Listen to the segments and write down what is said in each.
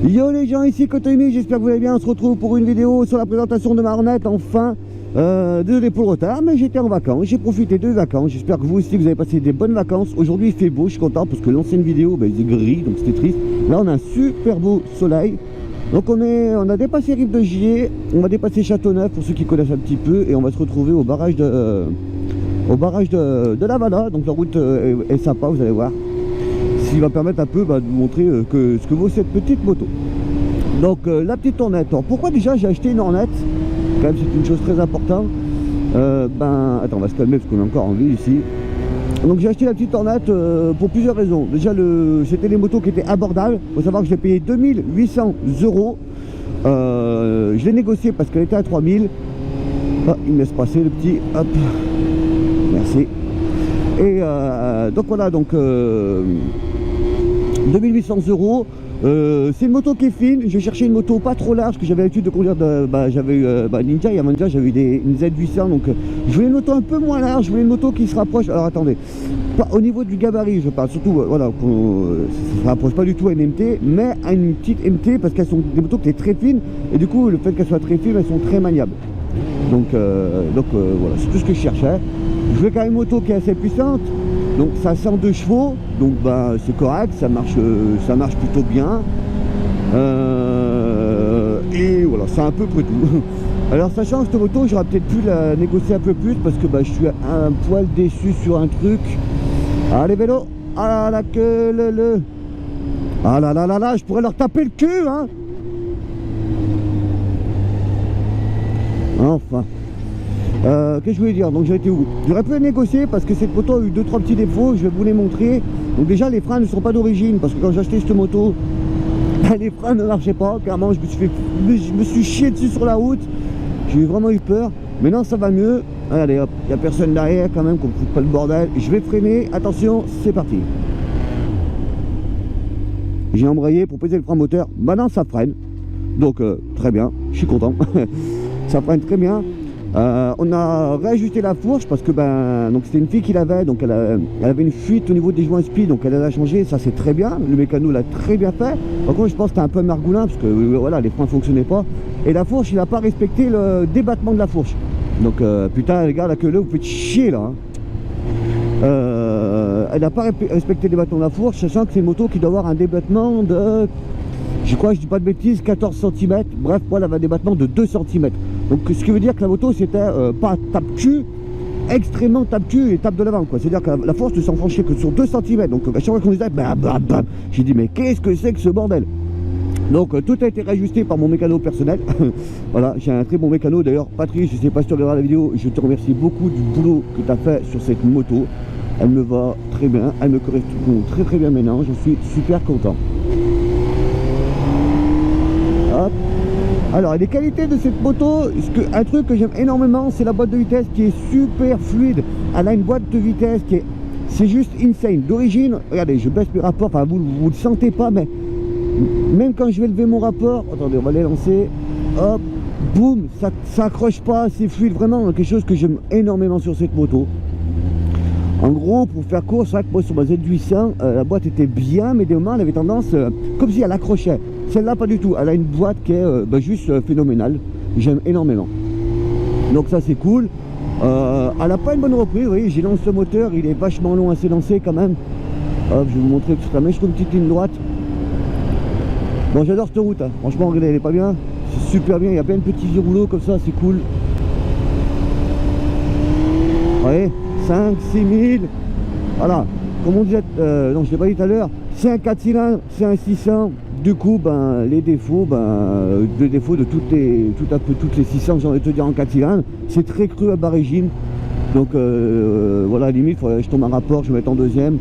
Yo les gens, ici Kotomi, j'espère que vous allez bien. On se retrouve pour une vidéo sur la présentation de ma Hornet. Enfin, désolé pour le retard, mais j'étais en vacances, j'ai profité de vacances. J'espère que vous aussi vous avez passé des bonnes vacances. Aujourd'hui il fait beau, je suis content parce que l'ancienne vidéo, il faisait gris, donc c'était triste. Là on a un super beau soleil. Donc on a dépassé Rive de Gier, on va dépasser Châteauneuf pour ceux qui connaissent un petit peu, et on va se retrouver au barrage de la Valla. Donc la route est sympa, vous allez voir. Ce qui va permettre un peu de vous montrer ce que vaut cette petite moto. Donc la petite Hornet. Alors, pourquoi déjà j'ai acheté une Hornet? Quand même c'est une chose très importante. Attends, on va se calmer parce qu'on est encore en ville ici. Donc j'ai acheté la petite Hornet pour plusieurs raisons. Déjà c'était des motos qui étaient abordables. Il faut savoir que je l'ai payé 2800 €. Je l'ai négocié parce qu'elle était à 3000. Ah, il me laisse passer le petit. Hop. Merci. Et donc voilà, donc 2800 €. C'est une moto qui est fine. J'ai cherché une moto pas trop large, que j'avais l'habitude de conduire. J'avais eu Ninja et avant Ninja j'avais eu une Z800, donc je voulais une moto un peu moins large. Je voulais une moto qui se rapproche. Alors attendez, pas au niveau du gabarit, je parle surtout, voilà, ça ne se rapproche pas du tout à une MT, mais à une petite MT parce qu'elles sont des motos qui sont très fines et du coup le fait qu'elles soient très fines, elles sont très maniables. Donc voilà, c'est tout ce que je cherchais. Je voulais quand même une moto qui est assez puissante. Donc ça a 102 chevaux, donc c'est correct, ça marche plutôt bien. Et voilà, c'est à peu près tout. Alors sachant que cette moto, j'aurais peut-être pu la négocier un peu plus parce que je suis un poil déçu sur un truc. Allez vélo, ah la queue le. Ah là là là là, je pourrais leur taper le cul, hein. Enfin. Qu'est-ce que je voulais dire? Donc j'ai été où? J'aurais pu négocier parce que cette moto a eu 2-3 petits défauts, je vais vous les montrer. Donc déjà les freins ne sont pas d'origine parce que quand j'ai acheté cette moto, les freins ne marchaient pas, carrément je me suis chié dessus sur la route. J'ai vraiment eu peur. Maintenant ça va mieux. Allez hop, il n'y a personne derrière quand même, qu'on ne foute pas le bordel. Je vais freiner, attention, c'est parti. J'ai embrayé pour poser le frein moteur, maintenant ça freine. Donc très bien, je suis content. Ça freine très bien. On a réajusté la fourche parce que donc c'était une fille qui l'avait, donc elle avait une fuite au niveau des joints speed, donc elle a changé, ça c'est très bien, le mécano l'a très bien fait. Par contre je pense que c'était un peu margoulin parce que voilà, les freins ne fonctionnaient pas et la fourche il n'a pas respecté le débattement de la fourche. Donc putain les gars, la queue là vous faites chier là, hein. Elle n'a pas respecté le débattement de la fourche, sachant que c'est une moto qui doit avoir un débattement de, je crois, je dis pas de bêtises, 14 cm. Bref, moi elle avait un débattement de 2 cm. Donc ce qui veut dire que la moto c'était pas tape-cul, extrêmement tape-cul et tape de l'avant, quoi. C'est-à-dire que la force ne s'enfonçait que sur 2 cm. Donc à chaque fois qu'on disait bam, j'ai dit mais qu'est-ce que c'est que ce bordel? Donc tout a été réajusté par mon mécano personnel. Voilà, j'ai un très bon mécano d'ailleurs. Patrice, je sais pas si tu regarderas la vidéo, je te remercie beaucoup du boulot que tu as fait sur cette moto. Elle me va très bien, elle me correspond très très bien maintenant, je suis super content. Hop. Alors les qualités de cette moto, un truc que j'aime énormément, c'est la boîte de vitesse qui est super fluide. Elle a une boîte de vitesse qui est, c'est juste insane. D'origine, regardez, je baisse mes rapports, enfin vous le sentez pas, mais même quand je vais lever mon rapport, attendez, on va les lancer, hop, boum, ça accroche pas, c'est fluide, vraiment quelque chose que j'aime énormément sur cette moto. En gros, pour faire court, c'est vrai que moi sur ma Z800, la boîte était bien, mais des moments elle avait tendance, comme si elle accrochait. Celle-là pas du tout, elle a une boîte qui est juste phénoménale, j'aime énormément. Donc ça c'est cool. Elle n'a pas une bonne reprise, vous voyez, j'ai lancé le moteur, il est vachement long à s'élancer quand même. Hop, je vais vous montrer tout ça, mais je trouve une petite ligne droite. Bon, j'adore cette route, hein. Franchement, regardez, elle est pas bien, c'est super bien, il y a plein de petits rouleaux comme ça, c'est cool. Vous voyez, 5, 6 000, voilà, comme on disait, non je l'ai pas dit tout à l'heure, c'est un 4 cylindres, c'est un 600, du coup les défauts, le défaut de toutes les 600, j'ai envie de te dire en 4 cylindres, c'est très cru à barrégine, donc voilà, limite, il faudrait que je tombe un rapport, je vais mettre en deuxième,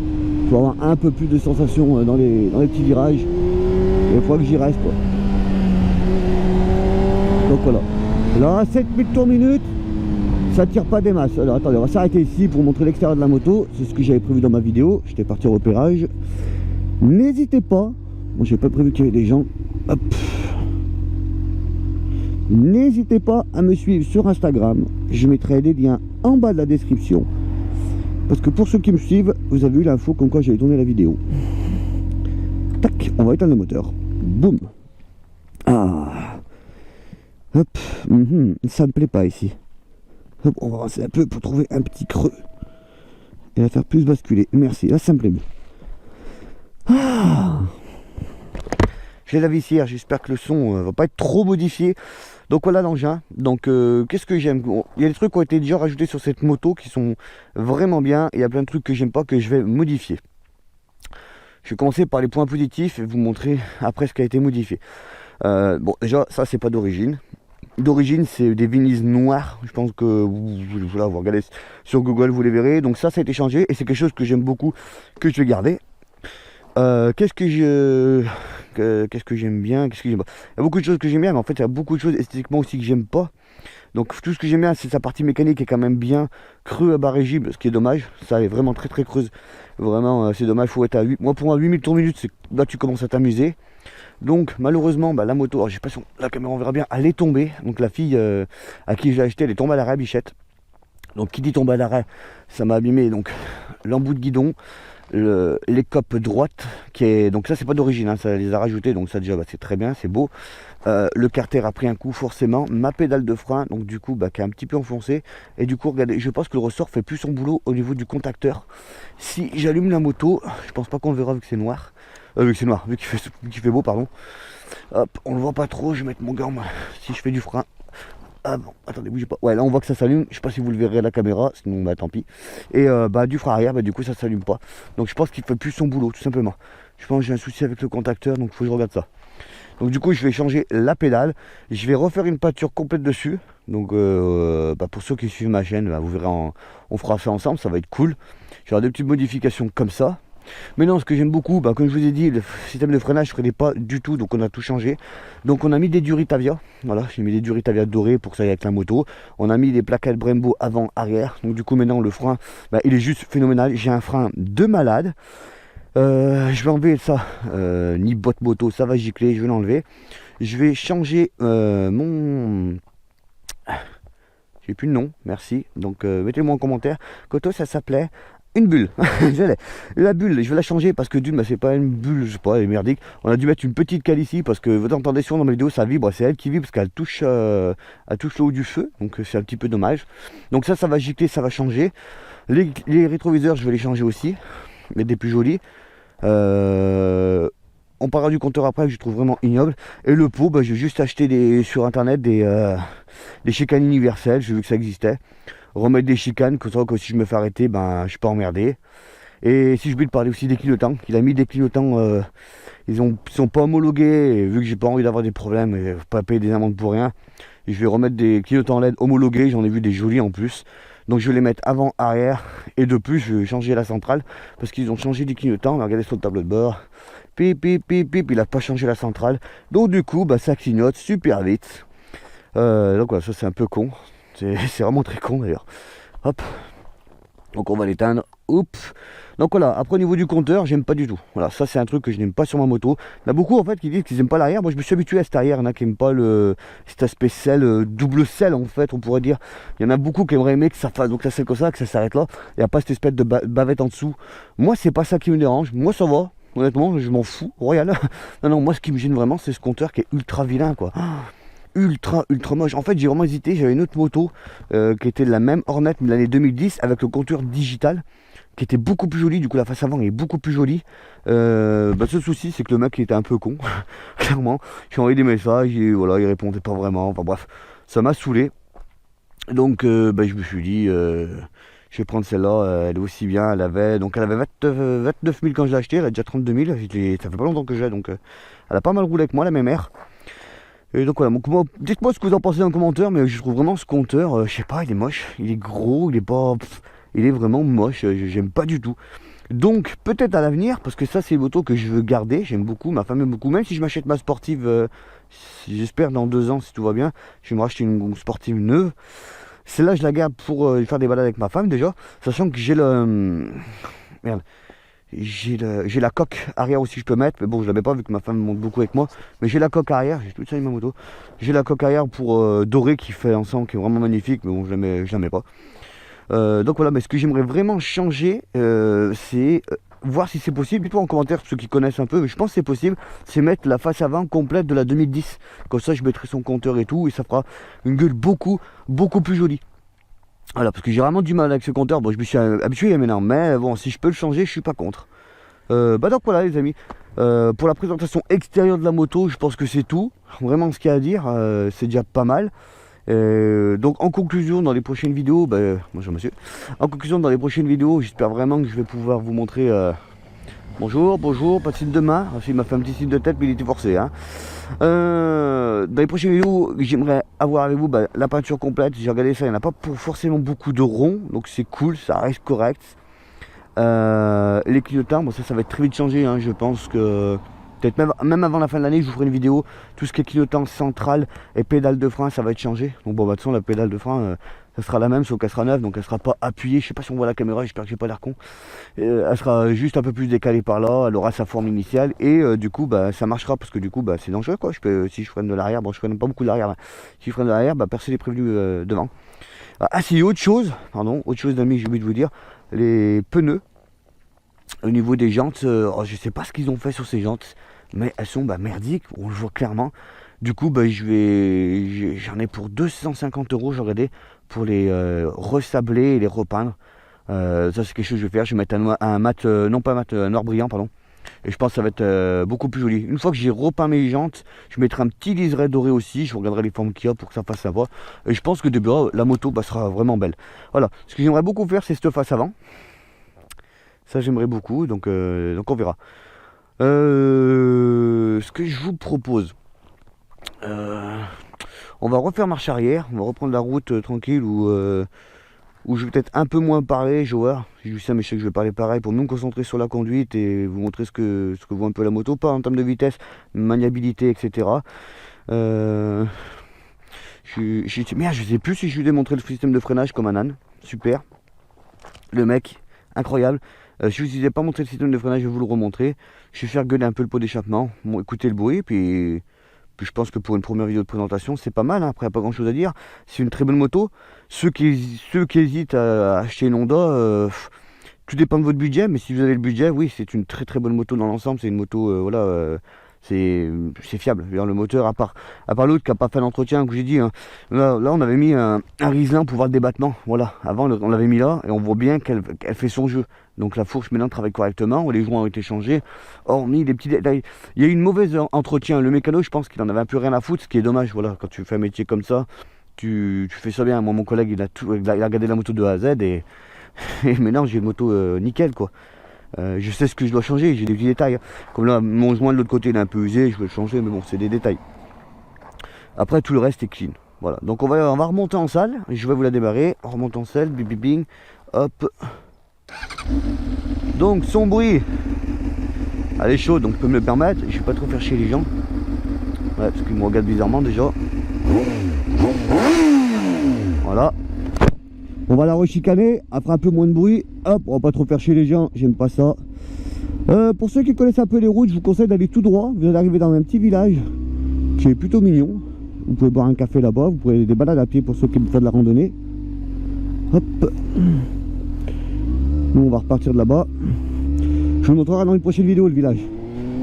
pour avoir un peu plus de sensation dans les petits virages, et il faut que j'y reste quoi. Donc voilà, là 7000 tours minute, ça tire pas des masses. Alors attendez, on va s'arrêter ici pour montrer l'extérieur de la moto. C'est ce que j'avais prévu dans ma vidéo. J'étais parti au repérage. N'hésitez pas. Bon, j'ai pas prévu qu'il y ait des gens. Hop. N'hésitez pas à me suivre sur Instagram. Je mettrai des liens en bas de la description. Parce que pour ceux qui me suivent, vous avez eu l'info comme quoi j'avais tourné la vidéo. Tac, on va éteindre le moteur. Boum. Hop, ça me plaît pas ici. Hop, on va avancer un peu pour trouver un petit creux. Et la faire plus basculer. Merci, là ça me plaît mieux. Ah, j'ai la vissière, j'espère que le son va pas être trop modifié. Donc voilà l'engin. Donc qu'est-ce que j'aime? Bon, il y a des trucs qui ont été déjà rajoutés sur cette moto qui sont vraiment bien. Il y a plein de trucs que j'aime pas que je vais modifier. Je vais commencer par les points positifs et vous montrer après ce qui a été modifié. Bon déjà ça c'est pas d'origine. D'origine c'est des vinyles noirs. Je pense que vous regardez sur Google, vous les verrez. Donc ça a été changé et c'est quelque chose que j'aime beaucoup, que je vais garder. Qu'est-ce que j'aime bien, qu'est-ce que j'aime pas. Il y a beaucoup de choses que j'aime bien, mais en fait il y a beaucoup de choses esthétiquement aussi que j'aime pas. Donc tout ce que j'aime bien, c'est sa partie mécanique qui est quand même bien creux à bas régime, ce qui est dommage. Ça est vraiment très creuse. Vraiment c'est dommage, faut être à 8. Moi pour moi 8000 tours minutes, là tu commences à t'amuser. Donc malheureusement bah, la moto, alors, je sais pas si la caméra on verra bien, elle est tombée. Donc la fille à qui je l'ai acheté, elle est tombée à l'arrêt, bichette. Donc qui dit tomber à l'arrêt, ça m'a abîmé donc l'embout de guidon. Les copes droites qui est donc ça c'est pas d'origine hein, ça les a rajoutés donc ça déjà bah, c'est très bien, c'est beau. Le carter a pris un coup forcément, ma pédale de frein donc du coup bah, qui est un petit peu enfoncée et du coup regardez, je pense que le ressort fait plus son boulot au niveau du contacteur. Si j'allume la moto, je pense pas qu'on le verra vu que c'est noir, vu qu'il fait beau pardon. Hop, on le voit pas trop, je vais mettre mon gant si je fais du frein. Ah bon, attendez, bougez pas. Ouais, là on voit que ça s'allume. Je sais pas si vous le verrez à la caméra, sinon bah tant pis. Et bah du frein arrière, bah du coup ça s'allume pas. Donc je pense qu'il fait plus son boulot, tout simplement. Je pense que j'ai un souci avec le contacteur, donc il faut que je regarde ça. Donc du coup je vais changer la pédale. Je vais refaire une pâture complète dessus. Donc bah, pour ceux qui suivent ma chaîne, bah, vous verrez, on fera ça ensemble, ça va être cool. J'aurai des petites modifications comme ça. Mais non, ce que j'aime beaucoup, bah, comme je vous ai dit, le système de freinage ne freinait pas du tout, donc on a tout changé. Donc on a mis des Duritavia, voilà, j'ai mis des Duritavia dorés pour que ça aille avec la moto. On a mis des plaquettes Brembo avant, arrière, donc du coup maintenant le frein, bah, il est juste phénoménal. J'ai un frein de malade. Je vais enlever ça, ni botte moto, ça va gicler, je vais l'enlever. Je vais changer mon... J'ai plus de nom, merci. Donc mettez-moi en commentaire. Koto, ça s'appelait une bulle. La bulle, je vais la changer parce que d'une, bah, c'est pas une bulle, je sais pas, elle est merdique. On a dû mettre une petite cale ici parce que vous entendez souvent dans ma vidéo, ça vibre, c'est elle qui vibre parce qu'elle touche, le haut du feu. Donc c'est un petit peu dommage. Donc ça va gicler, ça va changer. Les rétroviseurs, je vais les changer aussi, mettre des plus jolis. On parlera du compteur après que je trouve vraiment ignoble. Et le pot, bah, j'ai juste acheté sur internet des chicanes universelles, j'ai vu que ça existait. Remettre des chicanes, comme ça que si je me fais arrêter, ben je suis pas emmerdé. Et si je oublié de parler aussi des clignotants, il a mis des clignotants, ils sont pas homologués, et vu que j'ai pas envie d'avoir des problèmes et pas payer des amendes pour rien, je vais remettre des clignotants LED homologués, j'en ai vu des jolis en plus. Donc je vais les mettre avant, arrière, et de plus je vais changer la centrale, parce qu'ils ont changé des clignotants, regardez sur le tableau de bord, pip, il a pas changé la centrale, donc du coup bah, ça clignote super vite. Donc voilà, ça c'est un peu con, c'est vraiment très con d'ailleurs. Hop, donc on va l'éteindre. Oups. Donc voilà, après au niveau du compteur, j'aime pas du tout. Voilà, ça c'est un truc que je n'aime pas sur ma moto. Il y en a beaucoup en fait qui disent qu'ils n'aiment pas l'arrière. Moi je me suis habitué à cet arrière. Il y en a qui n'aiment pas cet aspect selle, double selle en fait, on pourrait dire. Il y en a beaucoup qui aimeraient aimer que ça fasse donc ça c'est comme ça, que ça s'arrête là. Il n'y a pas cette espèce de bavette en dessous. Moi c'est pas ça qui me dérange. Moi ça va. Honnêtement, je m'en fous. Royal. Non, moi ce qui me gêne vraiment, c'est ce compteur qui est ultra vilain quoi. Ultra moche. En fait j'ai vraiment hésité. J'avais une autre moto qui était de la même Hornet de l'année 2010 avec le compteur digital qui était beaucoup plus joli. Du coup la face avant est beaucoup plus jolie. Bah, ce souci c'est que le mec il était un peu con. Clairement. J'ai envoyé des messages et voilà, il répondait pas vraiment. Enfin bref, ça m'a saoulé. Donc bah, je me suis dit je vais prendre celle-là, elle est aussi bien. Elle avait 29 000 quand je l'ai acheté, elle a déjà 32 000. Ça fait pas longtemps que j'ai, donc elle a pas mal roulé avec moi, la même mère. Et donc voilà, dites-moi ce que vous en pensez dans les commentaires, mais je trouve vraiment ce compteur, je sais pas, il est moche, il est gros, il est pas... il est vraiment moche, j'aime pas du tout. Donc peut-être à l'avenir, parce que ça c'est une moto que je veux garder, j'aime beaucoup, ma femme aime beaucoup, même si je m'achète ma sportive, j'espère dans 2 ans si tout va bien, je vais me racheter une sportive neuve. Celle-là je la garde pour faire des balades avec ma femme déjà, sachant que j'ai merde. J'ai la coque arrière aussi, je peux mettre, mais bon je la mets pas vu que ma femme monte beaucoup avec moi, mais j'ai la coque arrière, j'ai tout ça avec ma moto, j'ai la coque arrière pour doré qui fait ensemble, qui est vraiment magnifique, mais bon je la mets pas. Donc voilà, mais ce que j'aimerais vraiment changer, c'est voir si c'est possible. Dites-moi en commentaire ceux qui connaissent un peu, mais je pense que c'est possible. C'est mettre la face avant complète de la 2010. Comme ça, je mettrai son compteur et tout, et ça fera une gueule beaucoup plus jolie. Voilà, parce que j'ai vraiment du mal avec ce compteur. Bon, je me suis habitué maintenant, mais bon, si je peux le changer, je suis pas contre. Donc voilà les amis, pour la présentation extérieure de la moto, je pense que c'est tout. Vraiment ce qu'il y a à dire, c'est déjà pas mal. Donc en conclusion, dans les prochaines vidéos, bonjour monsieur. En conclusion, dans les prochaines vidéos, j'espère vraiment que je vais pouvoir vous montrer. Bonjour, pas de signe de main. Il m'a fait un petit signe de tête, mais il était forcé. Hein. Dans les prochaines vidéos, j'aimerais avoir avec vous la peinture complète. J'ai regardé ça, il n'y en a pas forcément beaucoup de ronds, donc c'est cool, ça reste correct. Les clignotants, bon ça va être très vite changé. Hein. Je pense que peut-être même avant la fin de l'année, je vous ferai une vidéo. Tout ce qui est clignotant central et pédale de frein, ça va être changé. Donc bon, de toute façon, la pédale de frein, ça sera la même, sauf qu'elle sera neuve, donc elle sera pas appuyée. Je sais pas si on voit la caméra, j'espère que j'ai pas l'air con. Elle sera juste un peu plus décalée par là, elle aura sa forme initiale et du coup, ça marchera parce que du coup, c'est dangereux quoi. Si je freine de l'arrière, bon, je freine pas beaucoup de l'arrière. Si je freine de l'arrière, personne n'est prévenu devant. Ah si, autre chose d'amis, j'ai oublié de vous dire, les pneus. Au niveau des jantes, je sais pas ce qu'ils ont fait sur ces jantes, mais elles sont merdiques, on le voit clairement. Du coup, j'en ai pour 250 €, j'ai regardé, pour les ressabler et les repeindre. Ça c'est quelque chose que je vais faire. Je vais mettre un mat, non pas un mat, noir brillant, pardon. Et je pense que ça va être beaucoup plus joli. Une fois que j'ai repeint mes jantes, je mettrai un petit liseré doré aussi. Je regarderai les formes qu'il y a pour que ça fasse sa voix. Et je pense que de bas, la moto sera vraiment belle. Voilà, ce que j'aimerais beaucoup faire, c'est cette face avant. Ça j'aimerais beaucoup, donc on verra. Ce que je vous propose, on va refaire marche arrière, on va reprendre la route tranquille où je vais peut-être un peu moins parler, je vois. J'ai vu ça, mais je sais que je vais parler pareil pour me concentrer sur la conduite et vous montrer ce que vaut un peu la moto, pas en termes de vitesse, maniabilité, etc. Merde, je sais plus si je lui ai montré le système de freinage comme un âne. Super. Le mec, incroyable. Si je ne vous ai pas montré le système de freinage, je vais vous le remontrer. Je vais faire gueuler un peu le pot d'échappement, écoutez le bruit, puis je pense que pour une première vidéo de présentation, c'est pas mal. Hein. Après, il n'y a pas grand chose à dire. C'est une très bonne moto. Ceux qui hésitent à acheter une Honda, tout dépend de votre budget, mais si vous avez le budget, oui, c'est une très bonne moto dans l'ensemble. C'est une moto, c'est fiable. Le moteur, à part l'autre qui n'a pas fait l'entretien que j'ai dit, hein. Là on avait mis un Riesling pour voir le débattement. Voilà, avant on l'avait mis là et on voit bien qu'elle fait son jeu. Donc la fourche maintenant travaille correctement, les joints ont été changés, hormis les petits détails. Il y a eu une mauvaise entretien. Le mécano, je pense qu'il en avait un peu rien à foutre, ce qui est dommage. Voilà, quand tu fais un métier comme ça, tu fais ça bien. Moi, mon collègue, il a regardé la moto de A à Z et maintenant j'ai une moto nickel quoi. Je sais ce que je dois changer, j'ai des petits détails. Comme là, mon joint de l'autre côté il est un peu usé, je vais le changer, mais bon, c'est des détails. Après, tout le reste est clean. Voilà, donc on va remonter en salle, je vais vous la démarrer. On remonte en salle, bing bing bing, hop. Donc, son bruit, elle est chaude, donc je peux me le permettre. Je vais pas trop faire chier les gens. Ouais, parce qu'ils me regardent bizarrement déjà. Voilà. On va la rechicaner, elle fera un peu moins de bruit. Hop, on va pas trop faire chier les gens, j'aime pas ça. Pour ceux qui connaissent un peu les routes, je vous conseille d'aller tout droit. Vous allez arriver dans un petit village qui est plutôt mignon. Vous pouvez boire un café là-bas, vous pouvez des balades à pied pour ceux qui aiment faire de la randonnée. Hop. Nous on va repartir de là-bas. Je vous montrerai dans une prochaine vidéo le village.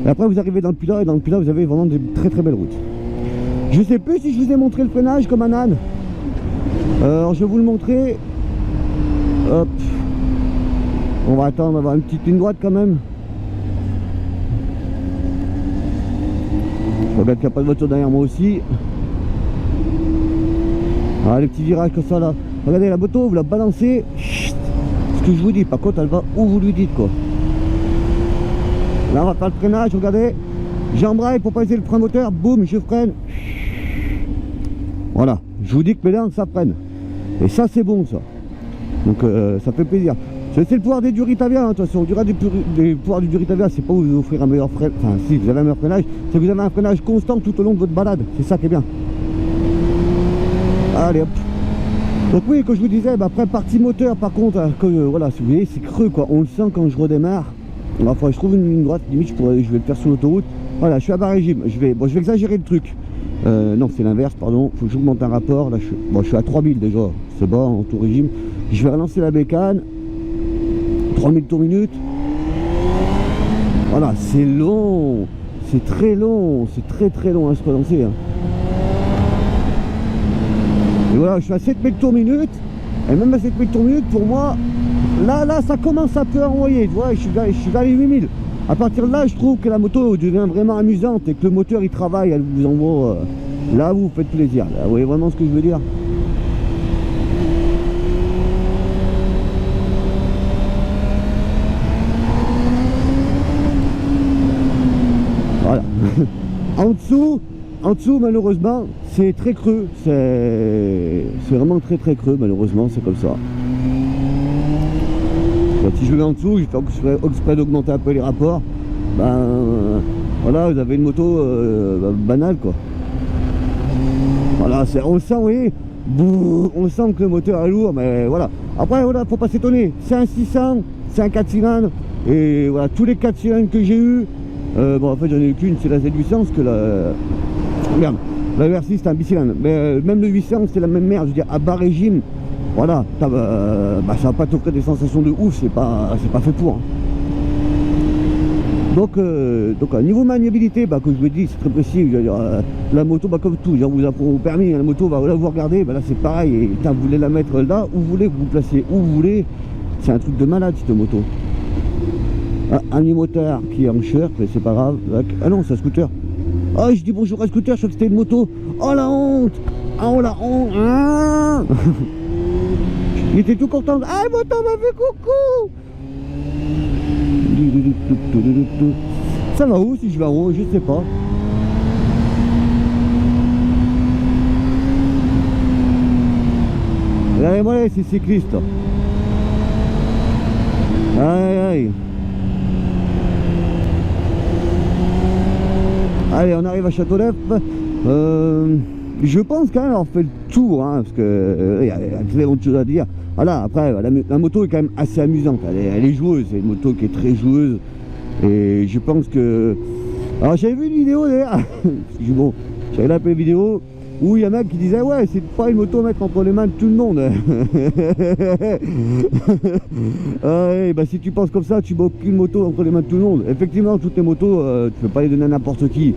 Et après vous arrivez dans le Pilat et dans le Pilat vous avez vraiment des très belles routes. Je sais plus si je vous ai montré le freinage comme un âne. Alors je vais vous le montrer. Hop. On va attendre d'avoir une petite ligne droite quand même. Je regarde qu'il n'y a pas de voiture derrière moi aussi. Ah, les petits virages comme ça là. Regardez la moto, vous la balancez. Chut. Ce que je vous dis, par contre elle va où vous lui dites quoi. Là on va faire le freinage, regardez. J'embraye pour pas essayer le frein moteur, boum, je freine. Voilà, je vous dis que mes dents ça freine. Et ça c'est bon ça. Donc ça fait plaisir. C'est le pouvoir des Duritavia, hein, attention. Le pouvoir du Duritavia, c'est pas vous offrir un meilleur freinage. Enfin si vous avez un meilleur freinage, c'est que vous avez un freinage constant tout au long de votre balade. C'est ça qui est bien. Allez hop. Donc oui, comme je vous disais, après partie moteur par contre, voilà, si vous voyez, c'est creux quoi. On le sent quand je redémarre. Il faudrait que je trouve une ligne droite, limite je vais le faire sur l'autoroute. Voilà, je suis à bas régime. Je vais exagérer le truc. Non, c'est l'inverse, pardon. Faut que j'augmente un rapport. Là, je suis à 3000 déjà. C'est bas en tout régime. Je vais relancer la bécane. 3000 tours minute. Voilà, c'est long, c'est très long, c'est très long à se relancer. Hein. Et voilà, je suis à 7000 tours minute, et même à 7000 tours minute, pour moi, là, ça commence à peu envoyer, tu vois, je suis vers les 8000. À partir de là, je trouve que la moto devient vraiment amusante et que le moteur il travaille, elle vous envoie. Là, vous faites plaisir. Là, vous voyez vraiment ce que je veux dire? Voilà. En dessous, malheureusement, c'est très creux. C'est vraiment très creux, malheureusement, c'est comme ça. Si je vais en dessous, je fais exprès d'augmenter un peu les rapports. Ben voilà, vous avez une moto banale quoi. Voilà, on le sent, vous voyez, on sent que le moteur est lourd, mais voilà. Après, voilà, faut pas s'étonner. C'est un 600, c'est un 4 cylindres, et voilà, tous les 4 cylindres que j'ai eu, bon, en fait, j'en ai eu qu'une, c'est la Z800, parce que merde, la VR6 c'est un bicylindre, mais même le 800 c'est la même merde, je veux dire, à bas régime. Voilà, ça va pas t'offrir des sensations de ouf, c'est pas fait pour. Hein. Donc niveau maniabilité, comme je vous l'ai dit, c'est très précis. La moto, comme tout, vous apprend au permis, la moto, là vous regardez, là c'est pareil. Et, vous voulez la mettre là, où vous voulez, vous placez où vous voulez. C'est un truc de malade cette moto. Un moteur qui est en shirt, mais c'est pas grave. Ah non, c'est un scooter. Ah, je dis bonjour à scooter, je crois que c'était une moto. Oh la honte! Oh la honte! Ah il était tout content. Ah, le moto m'a fait coucou. Ça va où si je vais en haut? Je sais pas. Regardez-moi ces cyclistes. Aïe. Allez, on arrive à Châteauneuf. Je pense quand même avoir fait le tour, hein, parce que y a très autre chose à dire. Voilà, après, la moto est quand même assez amusante, elle est joueuse, c'est une moto qui est très joueuse, et je pense que... Alors j'avais vu une vidéo d'ailleurs, bon, j'avais là une vidéo où il y a un mec qui disait ouais, c'est pas une moto à mettre entre les mains de tout le monde. Ouais, si tu penses comme ça, tu mets aucune moto entre les mains de tout le monde. Effectivement, toutes les motos, tu peux pas les donner à n'importe qui.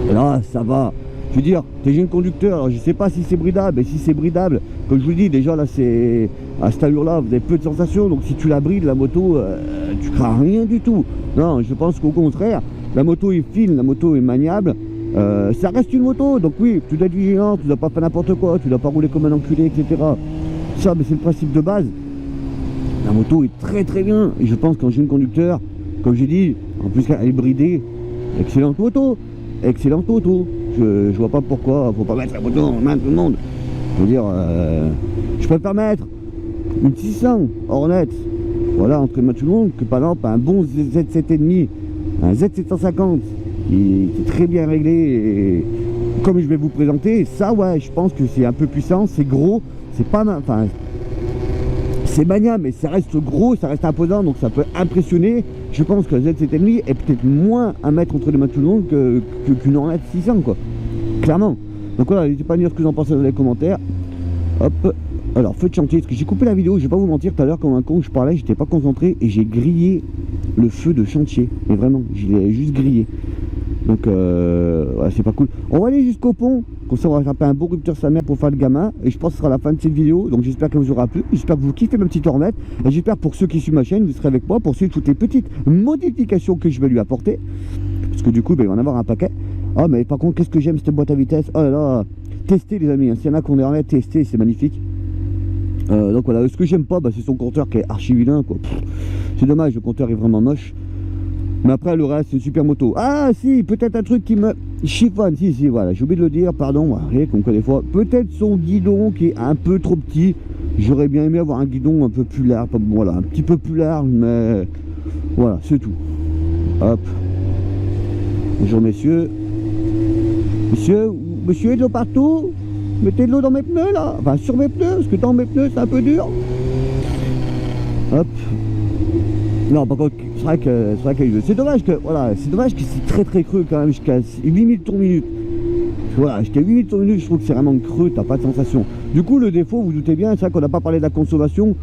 Et là, ça va. Je veux dire, t'es jeune conducteur, alors je sais pas si c'est bridable, et si c'est bridable, comme je vous le dis, déjà là c'est à cette allure là, vous avez peu de sensations, donc si tu la brides, la moto, tu crains rien du tout. Non, je pense qu'au contraire, la moto est fine, la moto est maniable, ça reste une moto, donc oui, tu dois être vigilant, tu dois pas faire n'importe quoi, tu dois pas rouler comme un enculé, etc. Ça, mais c'est le principe de base. La moto est très bien, et je pense qu'en jeune conducteur, comme j'ai dit, en plus elle est bridée, excellente moto. Je vois pas pourquoi faut pas mettre la moto en main de tout le monde. Je veux dire, je préfère mettre une 600 Hornet, voilà, entre les mains de tout le monde, que par exemple un bon Z7,5, un Z750 qui est très bien réglé, et comme je vais vous présenter, ça ouais, je pense que c'est un peu puissant, c'est gros, c'est pas mal, enfin c'est maniable, mais ça reste gros, ça reste imposant, donc ça peut impressionner. Je pense que la Z7,5 est peut-être moins à mettre entre les mains de tout le monde qu'une Hornet 600 quoi, clairement. Donc voilà, n'hésitez pas à me dire ce que vous en pensez dans les commentaires. Hop, alors feu de chantier, parce que j'ai coupé la vidéo, je vais pas vous mentir, tout à l'heure comme un con je parlais, j'étais pas concentré et j'ai grillé le feu de chantier, mais vraiment, je l'ai juste grillé. Donc voilà, c'est pas cool. On va aller jusqu'au pont, comme ça on va taper un beau rupteur sa mère pour faire le gamin, et je pense que ce sera la fin de cette vidéo. Donc j'espère qu'elle vous aura plu, j'espère que vous kiffez ma petite Hornet, et j'espère pour ceux qui suivent ma chaîne, vous serez avec moi pour suivre toutes les petites modifications que je vais lui apporter, parce que du coup il va en avoir un paquet. Ah mais par contre qu'est-ce que j'aime cette boîte à vitesse, oh là là, testez les amis, hein. S'il y en a qui ont des Hornet, testez, c'est magnifique. Donc voilà, ce que j'aime pas, c'est son compteur qui est archi vilain quoi. C'est dommage, le compteur est vraiment moche. Mais après le reste c'est une super moto. Ah si, peut-être un truc qui me chiffonne, si voilà, j'ai oublié de le dire, pardon, rien comme quoi des fois. Peut-être son guidon qui est un peu trop petit. J'aurais bien aimé avoir un guidon un peu plus large, voilà, un petit peu plus large, mais voilà, c'est tout. Hop. Bonjour messieurs. Monsieur, de l'eau partout. Mettez de l'eau dans mes pneus là, enfin sur mes pneus, parce que dans mes pneus c'est un peu dur. Hop. Non, par contre, c'est vrai que c'est dommage que, voilà, c'est dommage que c'est très creux quand même, jusqu'à 8000 tours minute. Voilà, jusqu'à 8000 tours minute, je trouve que c'est vraiment creux, t'as pas de sensation. Du coup, le défaut, vous doutez bien, c'est vrai qu'on n'a pas parlé de la consommation.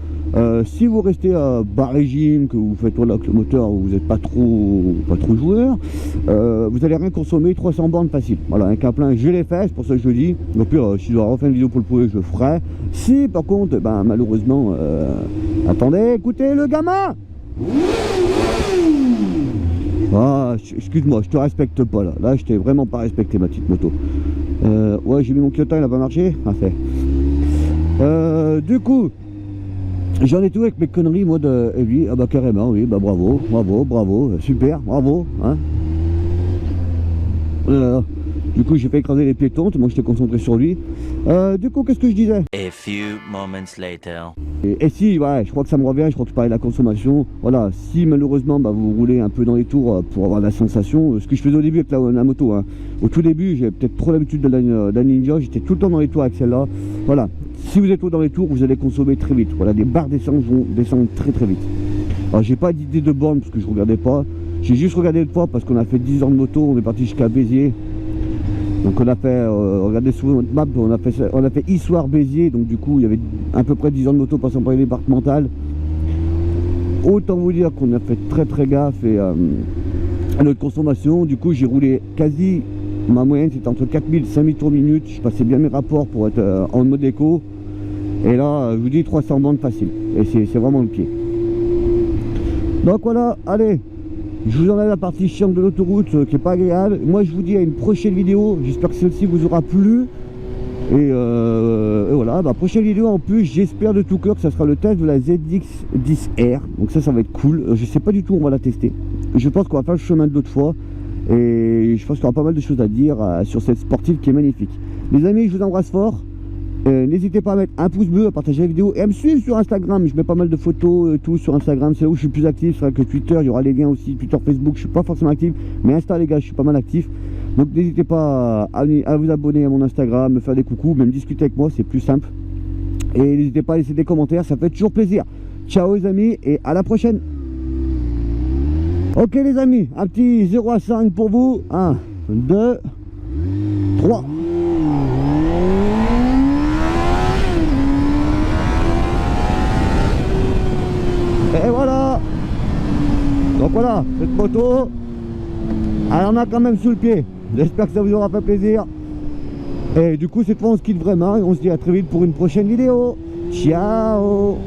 Si vous restez à bas régime, que vous faites voilà, que le moteur, vous n'êtes pas trop joueur, vous allez rien consommer, 300 bornes facile. Voilà, avec un plein, je l'ai fait, c'est pour ça que je le dis. Au pire, si je dois refaire une vidéo pour le prouver, je le ferai. Si par contre, ben, malheureusement, attendez, écoutez le gamin. Ah, excuse-moi, je te respecte pas là. Là, je t'ai vraiment pas respecté ma petite moto. Ouais, j'ai mis mon clignotant, il a pas marché. Ah, fait. Du coup, j'en ai tout avec mes conneries, moi, de lui. Ah bah carrément, oui, bah bravo, super, bravo, hein. Du coup, j'ai fait écraser les piétons, moi j'étais concentré sur lui. Du coup, qu'est-ce que je disais? A few moments later. Et si, ouais, je crois que ça me revient, je crois que je parlais de la consommation. Voilà, si malheureusement bah, vous roulez un peu dans les tours pour avoir la sensation, ce que je faisais au début avec la moto, hein. Au tout début, j'avais peut-être trop l'habitude de la Ninja, j'étais tout le temps dans les tours avec celle-là. Voilà, si vous êtes dans les tours, vous allez consommer très vite. Voilà, des barres d'essence vont descendre très vite. Alors, j'ai pas d'idée de borne parce que je regardais pas. J'ai juste regardé le poids parce qu'on a fait 10 heures de moto, on est parti jusqu'à Béziers. Donc on a fait, regardez sur notre map, on a fait Issoire-Béziers, donc du coup il y avait à peu près 10 ans de moto passant par les départementales. Autant vous dire qu'on a fait très gaffe et à notre consommation. Du coup j'ai roulé quasi, ma moyenne c'était entre 4000 et 5000 tours minute, je passais bien mes rapports pour être en mode éco. Et là je vous dis 300 bandes facile, et c'est vraiment le pied. Donc voilà, allez, je vous enlève la partie chiante de l'autoroute qui est pas agréable. Moi je vous dis à une prochaine vidéo, j'espère que celle-ci vous aura plu. Et voilà, bah, prochaine vidéo en plus, j'espère de tout cœur que ça sera le test de la ZX10R. Donc ça va être cool, je sais pas du tout où on va la tester. Je pense qu'on va faire le chemin de l'autre fois. Et je pense qu'il y aura pas mal de choses à dire sur cette sportive qui est magnifique. Les amis, je vous embrasse fort. N'hésitez pas à mettre un pouce bleu, à partager la vidéo et à me suivre sur Instagram. Je mets pas mal de photos et tout sur Instagram, c'est là où je suis plus actif. C'est vrai que Twitter, il y aura les liens aussi. Twitter, Facebook, je suis pas forcément actif, mais Insta les gars, je suis pas mal actif. Donc n'hésitez pas à vous abonner à mon Instagram, me faire des coucous, même discuter avec moi, c'est plus simple. Et n'hésitez pas à laisser des commentaires, ça fait toujours plaisir. Ciao les amis et à la prochaine. Ok les amis, un petit 0 à 5 pour vous. 1, 2, 3. Et voilà. Donc voilà, cette moto, elle en a quand même sous le pied. J'espère que ça vous aura fait plaisir. Et du coup cette fois on se quitte vraiment et on se dit à très vite pour une prochaine vidéo. Ciao.